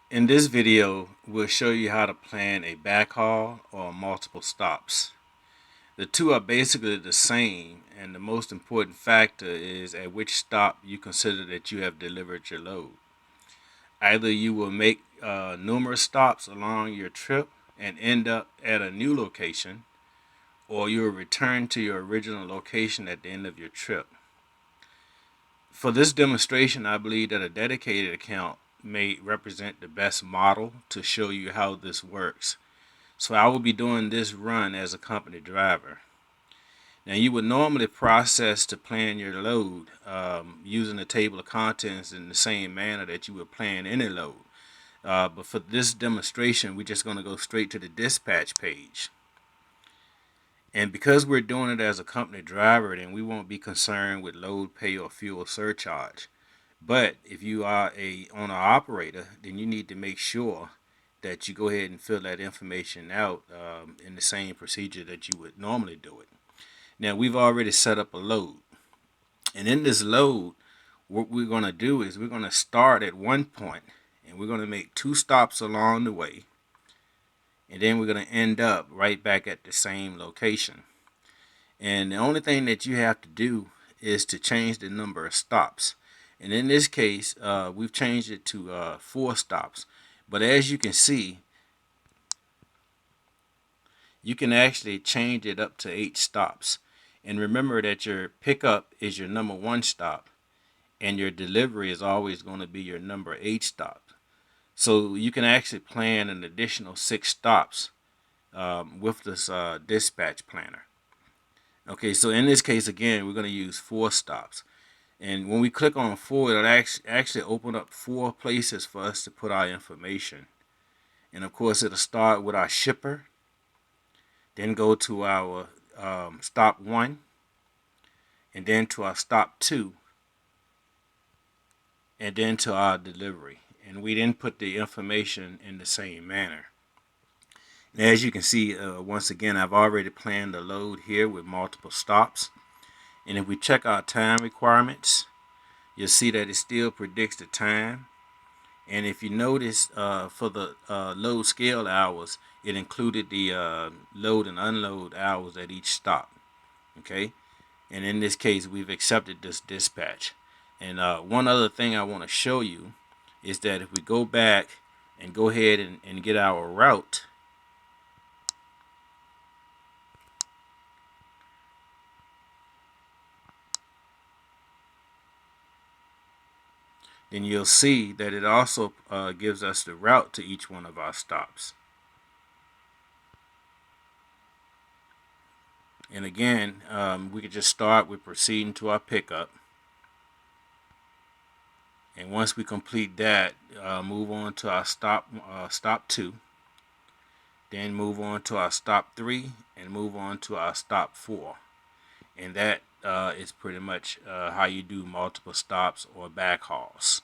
In this video, we'll show you how to plan a backhaul or multiple stops. The two are basically the same, and the most important factor is at which stop you consider that you have delivered your load. Either you will make numerous stops along your trip and end up at a new location, or you will return to your original location at the end of your trip. For this demonstration, I believe that a dedicated account may represent the best model to show you how this works. So I will be doing this run as a company driver. Now you would normally process to plan your load using a table of contents in the same manner that you would plan any load. But for this demonstration, we're just going to go straight to the dispatch page. And because we're doing it as a company driver, then we won't be concerned with load pay or fuel surcharge. But if you are a owner operator, then you need to make sure that you go ahead and fill that information out in the same procedure that you would normally do it. Now we've already set up a load, and in this load, what we're going to do is we're going to start at one point, and we're going to make two stops along the way, and then we're going to end up right back at the same location. And the only thing that you have to do is to change the number of stops. And in this case, we've changed it to 4 stops. But as you can see, you can actually change it up to 8 stops. And remember that your pickup is your number 1 stop, and your delivery is always going to be your number 8 stop. So you can actually plan an additional 6 stops with this dispatch planner. Okay, so in this case, again, we're going to use 4 stops. And when we click on 4, it'll actually open up 4 places for us to put our information. And of course, it'll start with our shipper, then go to our stop 1, and then to our stop 2, and then to our delivery. And we then put the information in the same manner. And as you can see, once again, I've already planned the load here with multiple stops. And if we check our time requirements, you'll see that it still predicts the time. And if you notice, for the load scale hours, it included the load and unload hours at each stop. Okay, and in this case, we've accepted this dispatch. And one other thing I want to show you is that if we go back and go ahead and get our route, then you'll see that it also gives us the route to each one of our stops. And again, we could just start with proceeding to our pickup. And once we complete that, move on to our stop 2. Then move on to our stop 3 and move on to our stop 4. And that is pretty much how you do multiple stops or backhauls.